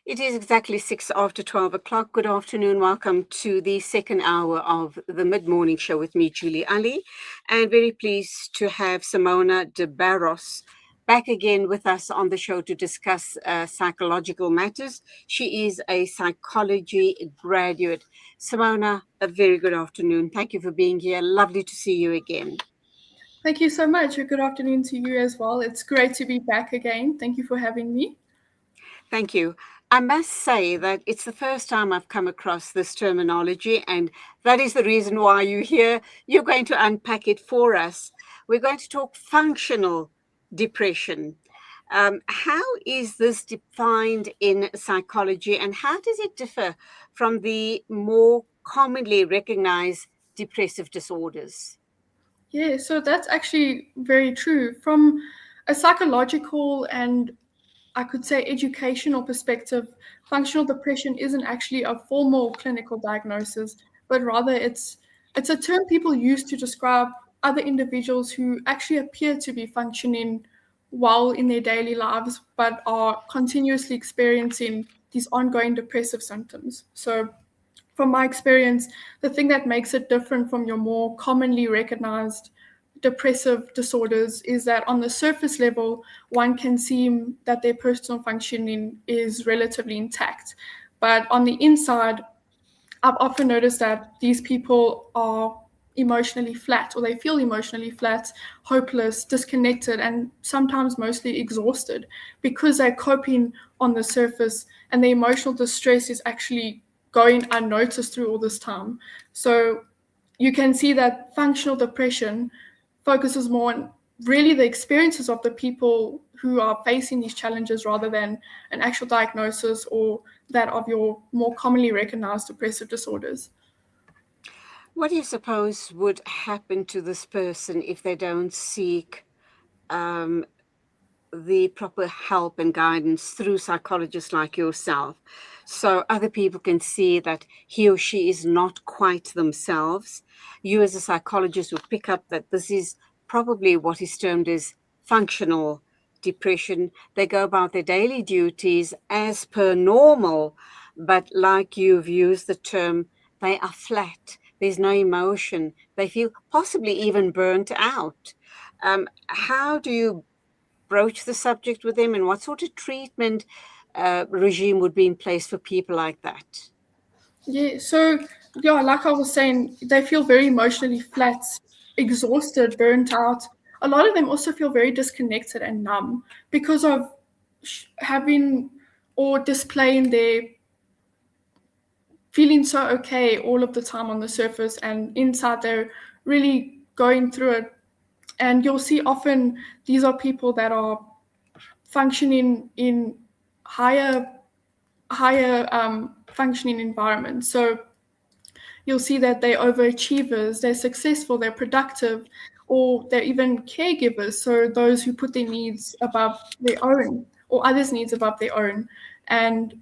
It is exactly 6 after 12 o'clock. Good afternoon. Welcome to the second hour of the mid-morning show with me, Julie Ali, and very pleased to have Simona De Barros back again with us on the show to discuss psychological matters. She is a psychology graduate. Simona, a very good afternoon. Thank you for being here. Lovely to see you again. Thank you so much. Good afternoon to you as well. It's great to be back again. Thank you for having me. Thank you. I must say that it's the first time I've come across this terminology, and that is the reason why you're here. You're going to unpack it for us. We're going to talk functional depression. How is this defined in psychology, and how does it differ from the more commonly recognized depressive disorders? Yeah, so that's actually very true. From a psychological and I could say educational perspective, functional depression isn't actually a formal clinical diagnosis, but rather it's a term people use to describe other individuals who actually appear to be functioning well in their daily lives, but are continuously experiencing these ongoing depressive symptoms. So from my experience, the thing that makes it different from your more commonly recognized depressive disorders is that on the surface level, one can seem that their personal functioning is relatively intact. But on the inside, I've often noticed that these people are emotionally flat, or they feel emotionally flat, hopeless, disconnected, and sometimes mostly exhausted because they're coping on the surface and the emotional distress is actually going unnoticed through all this time. So you can see that functional depression focuses more on really the experiences of the people who are facing these challenges rather than an actual diagnosis or that of your more commonly recognized depressive disorders. What do you suppose would happen to this person if they don't seek um, the proper help and guidance through psychologists like yourself, so other people can see that he or she is not quite themselves? You as a psychologist would pick up that this is probably what is termed as functional depression. They go about their daily duties as per normal, but like you've used the term, they are flat. There's no emotion. They feel possibly even burnt out. How do you broach the subject with them, and what sort of treatment regime would be in place for people like that? Yeah, so yeah, like I was saying, they feel very emotionally flat, exhausted, burnt out. A lot of them also feel very disconnected and numb because of having or displaying their feeling so okay all of the time on the surface, and inside they're really going through it. And you'll see often these are people that are functioning in higher functioning environments. So you'll see that they're overachievers, they're successful, they're productive, or they're even caregivers. So those who put their needs above their own or others' needs above their own. And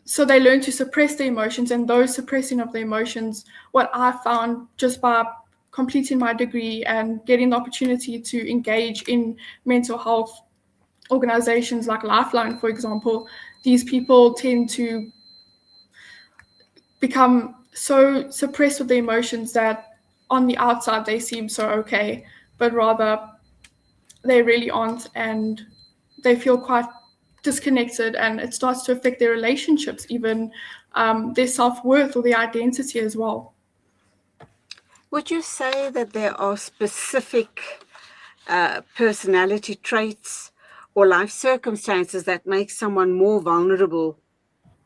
so they learn to suppress their emotions, and those suppressing of the emotions, what I found just by completing my degree and getting the opportunity to engage in mental health organizations like Lifeline, for example, these people tend to become so suppressed with the emotions that on the outside they seem so okay, but rather they really aren't, and they feel quite disconnected, and it starts to affect their relationships, even their self-worth or their identity as well. Would you say that there are specific personality traits or life circumstances that make someone more vulnerable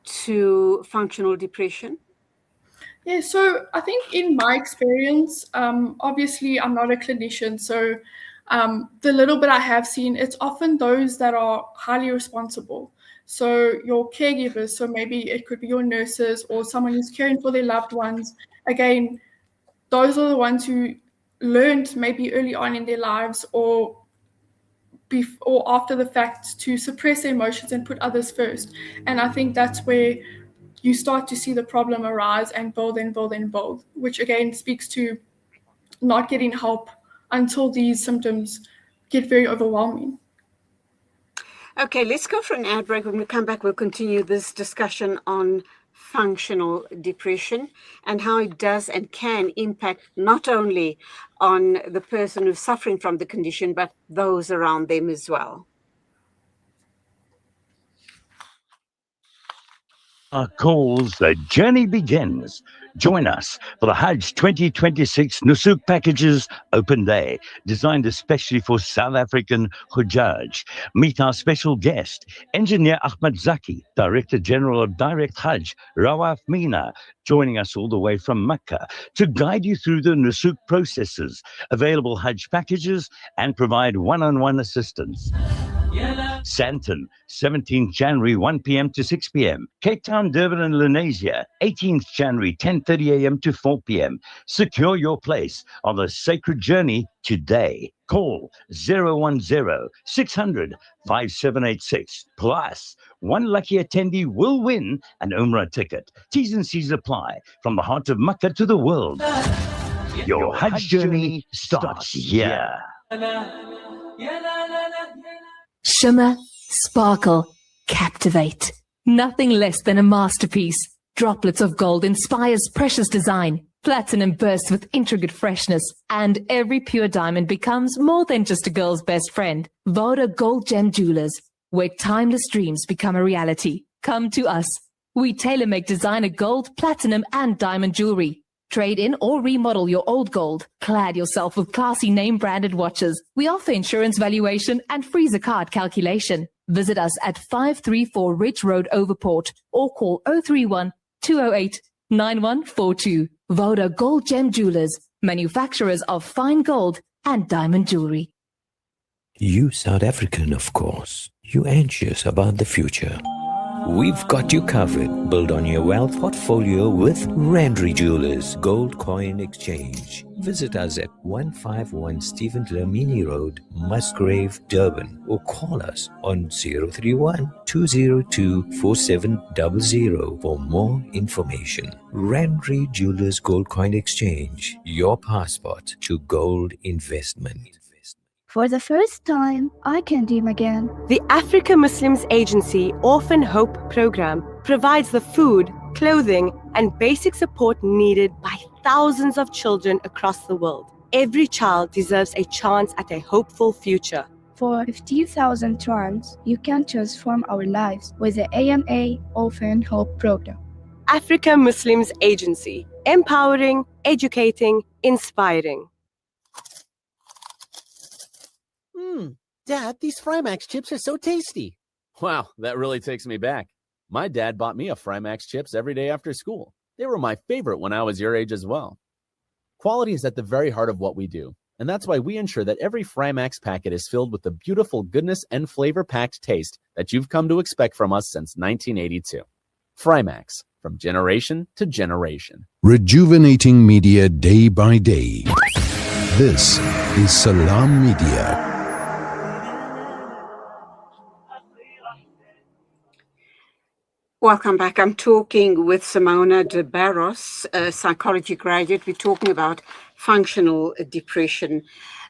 to functional depression? Yeah, so I think in my experience, obviously I'm not a clinician, so the little bit I have seen, it's often those that are highly responsible. So your caregivers, so maybe it could be your nurses or someone who's caring for their loved ones. Again, those are the ones who learned maybe early on in their lives or after the fact to suppress their emotions and put others first. And I think that's where you start to see the problem arise and build and build and build, which again speaks to not getting help until these symptoms get very overwhelming. Okay, let's go for an ad break. When we come back, we'll continue this discussion on functional depression and how it does and can impact not only on the person who's suffering from the condition, but those around them as well. Calls, the journey begins. Join us for the Hajj 2026 Nusuk Packages Open Day, designed especially for South African Hujjaj. Meet our special guest, Engineer Ahmed Zaki, Director General of Direct Hajj, Rawaf Mina, joining us all the way from Mecca to guide you through the Nusuk processes, available Hajj packages, and provide one-on-one assistance. Sandton, 17th January, 1 p.m. to 6 p.m. Cape Town, Durban and Lenasia, 18th January, 10:30 a.m. to 4 p.m. Secure your place on the sacred journey today. Call 010-600-5786. Plus, one lucky attendee will win an Umrah ticket. T's and C's apply. From the heart of Makkah to the world. Your Hajj journey starts here. Shimmer, sparkle, captivate. Nothing less than a masterpiece. Droplets of gold inspires precious design. Platinum bursts with intricate freshness. And every pure diamond becomes more than just a girl's best friend. Voda Gold Gem Jewelers, where timeless dreams become a reality. Come to us. We tailor-make designer gold, platinum, and diamond jewelry. Trade in or remodel your old gold. Clad yourself with classy name-branded watches. We offer insurance valuation and freezer card calculation. Visit us at 534 Ridge Road, Overport, or call 031-208-9142. Voda Gold Gem Jewelers, manufacturers of fine gold and diamond jewelry. You South African, of course. You anxious about the future. We've got you covered. Build on your wealth portfolio with Randry Jewelers Gold Coin Exchange. Visit us at 151 Stephen Dlamini Road, Musgrave, Durban, or call us on 031-202-4700 for more information. Randry Jewelers Gold Coin Exchange, your passport to gold investment. For the first time, I can dream again. The Africa Muslims Agency Orphan Hope Program provides the food, clothing, and basic support needed by thousands of children across the world. Every child deserves a chance at a hopeful future. For 15,000 rands, you can transform our lives with the AMA Orphan Hope Program. Africa Muslims Agency, empowering, educating, inspiring. Dad, these Frymax chips are so tasty. Wow, that really takes me back. My dad bought me a Frymax chips every day after school. They were my favorite when I was your age as well. Quality is at the very heart of what we do, and that's why we ensure that every Frymax packet is filled with the beautiful goodness and flavor-packed taste that you've come to expect from us since 1982. Frymax, from generation to generation. Rejuvenating media day by day. This is Salam Media. Welcome back. I'm talking with Simona De Barros, a psychology graduate. We're talking about functional depression.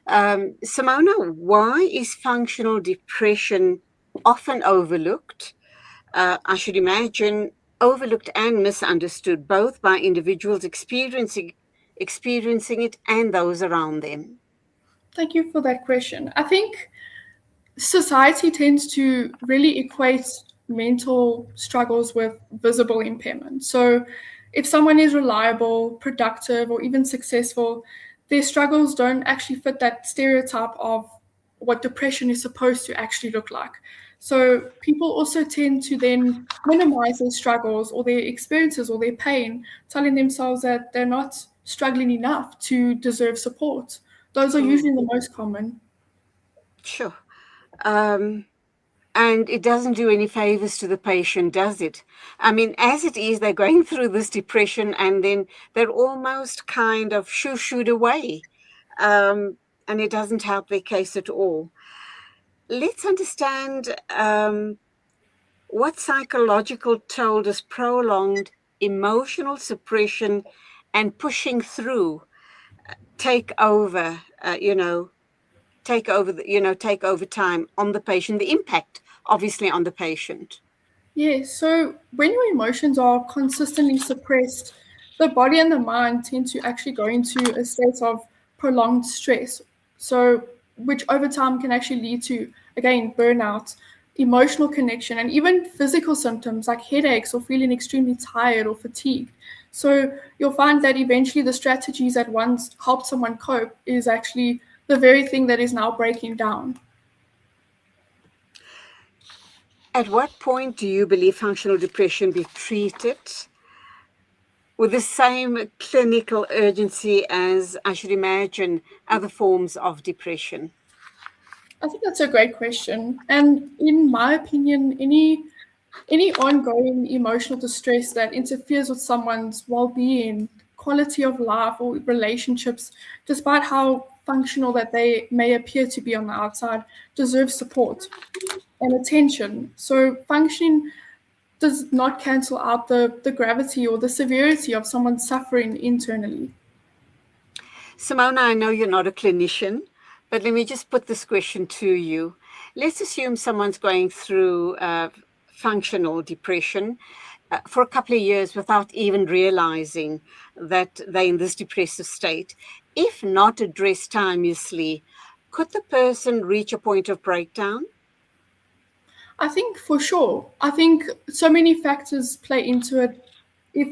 Simona, why is functional depression often overlooked? I should imagine overlooked and misunderstood, both by individuals experiencing it and those around them. Thank you for that question. I think society tends to really equate mental struggles with visible impairment. So if someone is reliable, productive, or even successful, their struggles don't actually fit that stereotype of what depression is supposed to actually look like. So people also tend to then minimize their struggles or their experiences or their pain, telling themselves that they're not struggling enough to deserve support. Those are usually the most common. Sure. And it doesn't do any favors to the patient, does it? I mean, as it is, they're going through this depression and then they're almost kind of shoo-shooed away. And it doesn't help their case at all. Let's understand what psychological toll does prolonged emotional suppression and pushing through take over time on the patient, the impact obviously on the patient. Yes, so when your emotions are consistently suppressed, the body and the mind tend to actually go into a state of prolonged stress. So, which over time can actually lead to, again, burnout, emotional connection, and even physical symptoms like headaches or feeling extremely tired or fatigued. So, you'll find that eventually the strategies that once helped someone cope is actually the very thing that is now breaking down. At what point do you believe functional depression be treated with the same clinical urgency as, I should imagine, other forms of depression? I think that's a great question. And in my opinion, any ongoing emotional distress that interferes with someone's well-being, quality of life, or relationships, despite how functional that they may appear to be on the outside, deserves support and attention. So functioning does not cancel out the gravity or the severity of someone's suffering internally. Simona, I know you're not a clinician, but let me just put this question to you. Let's assume someone's going through functional depression for a couple of years without even realizing that they're in this depressive state. If not addressed timeously, could the person reach a point of breakdown? I think for sure. I think so many factors play into it. If,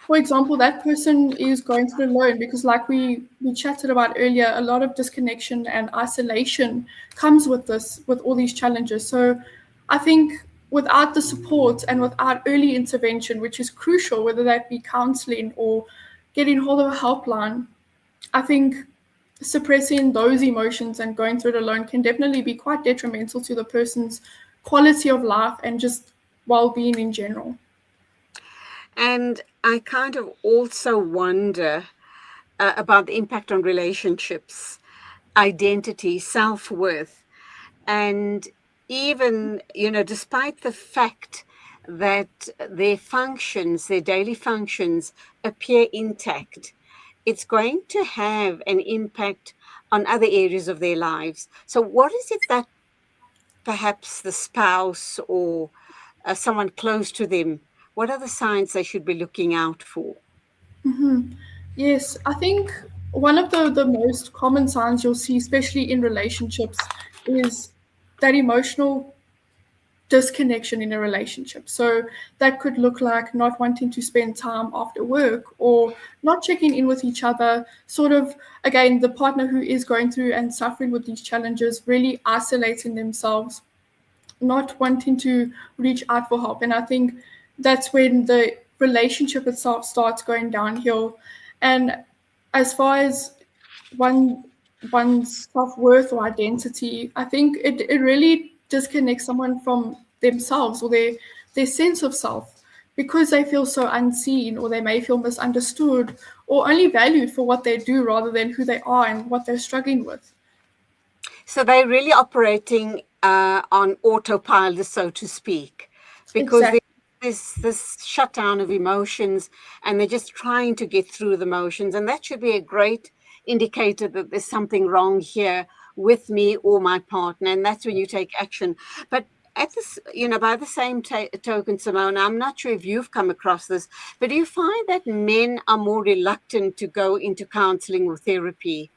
for example, that person is going through alone, because like we chatted about earlier, a lot of disconnection and isolation comes with this, with all these challenges. So I think without the support and without early intervention, which is crucial, whether that be counseling or getting hold of a helpline, I think suppressing those emotions and going through it alone can definitely be quite detrimental to the person's quality of life and just well-being in general. And I kind of also wonder about the impact on relationships, identity, self-worth, and even, despite the fact that their functions, their daily functions appear intact, it's going to have an impact on other areas of their lives. So what is it that perhaps the spouse or someone close to them, what are the signs they should be looking out for? Yes, I think one of the most common signs you'll see, especially in relationships, is that emotional disconnection in a relationship. So that could look like not wanting to spend time after work or not checking in with each other, sort of, again, the partner who is going through and suffering with these challenges really isolating themselves, not wanting to reach out for help. And I think that's when the relationship itself starts going downhill. And as far as one's self-worth or identity, I think it really disconnects someone from themselves or their sense of self, because they feel so unseen, or they may feel misunderstood or only valued for what they do rather than who they are and what they're struggling with. So they're really operating on autopilot, so to speak, because Exactly. there's this shutdown of emotions and they're just trying to get through the motions. And that should be a great indicator that there's something wrong here with me or my partner. And that's when you take action. But at this, by the same token, Simona, I'm not sure if you've come across this, but do you find that men are more reluctant to go into counseling or therapy?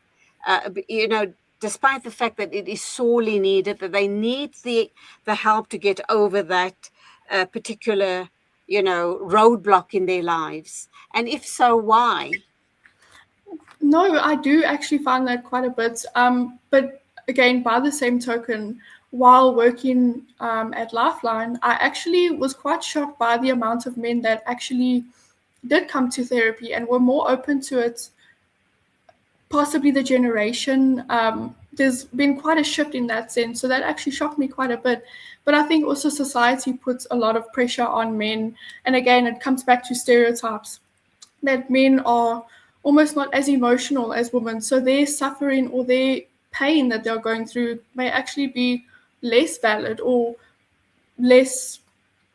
Despite the fact that it is sorely needed, that they need the help to get over that particular, roadblock in their lives? And if so, why? No, I do actually find that quite a bit. But again, by the same token, while working at Lifeline, I actually was quite shocked by the amount of men that actually did come to therapy and were more open to it. Possibly the generation, there's been quite a shift in that sense. So that actually shocked me quite a bit. But I think also society puts a lot of pressure on men. And again, it comes back to stereotypes that men are almost not as emotional as women. So their suffering or their pain that they're going through may actually be less valid or less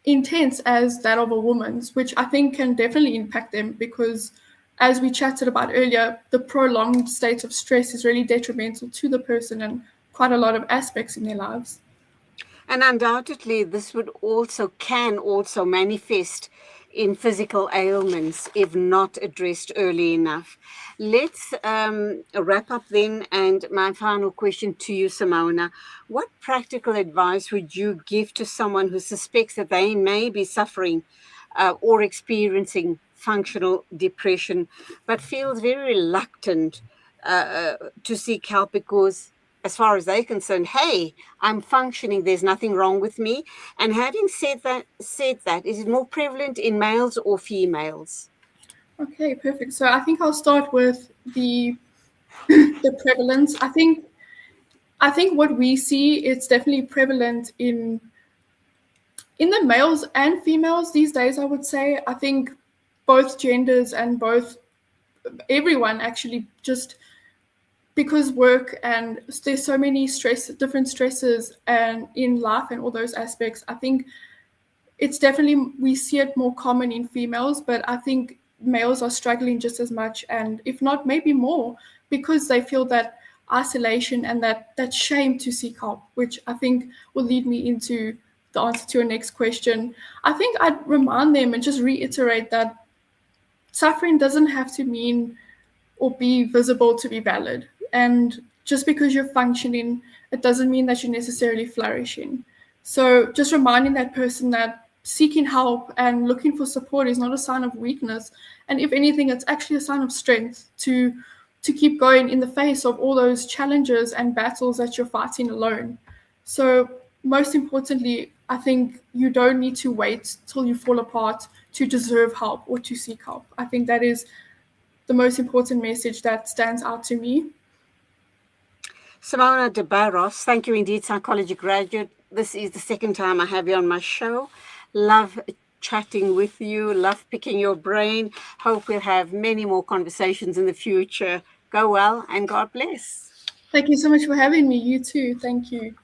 intense as that of a woman's, which I think can definitely impact them, because as we chatted about earlier, the prolonged state of stress is really detrimental to the person and quite a lot of aspects in their lives. And undoubtedly, this can also manifest in physical ailments if not addressed early enough. Let's wrap up then. And my final question to you, Simona, what practical advice would you give to someone who suspects that they may be suffering or experiencing functional depression, but feels very reluctant to seek help because, as far as they're concerned, hey, I'm functioning, there's nothing wrong with me? And having said that, is it more prevalent in males or females? Okay, perfect. So I think I'll start with the the prevalence. I think what we see, it's definitely prevalent in the males and females these days, I would say. I think both genders and everyone actually, just because work and there's so many different stresses and in life and all those aspects, I think it's definitely, we see it more common in females, but I think males are struggling just as much, and if not maybe more, because they feel that isolation and that shame to seek help, which I think will lead me into the answer to your next question. I think I'd remind them and just reiterate that suffering doesn't have to mean or be visible to be valid. And just because you're functioning, it doesn't mean that you're necessarily flourishing. So just reminding that person that seeking help and looking for support is not a sign of weakness. And if anything, it's actually a sign of strength to keep going in the face of all those challenges and battles that you're fighting alone. So most importantly, I think you don't need to wait till you fall apart to deserve help or to seek help. I think that is the most important message that stands out to me. Simona De Barros, thank you indeed, psychology graduate. This is the second time I have you on my show. Love chatting with you, love picking your brain. Hope we'll have many more conversations in the future. Go well and God bless. Thank you so much for having me. You too. Thank you.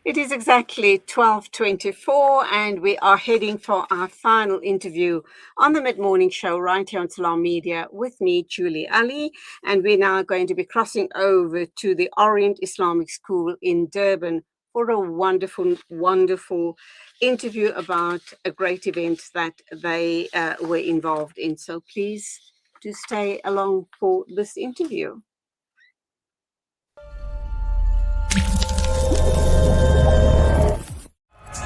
It is exactly 12:24 and we are heading for our final interview on the Mid-Morning Show right here on Salam Media with me, Julie Ali. And we're now going to be crossing over to the Orient Islamic School in Durban for a wonderful, wonderful interview about a great event that they were involved in. So please do stay along for this interview.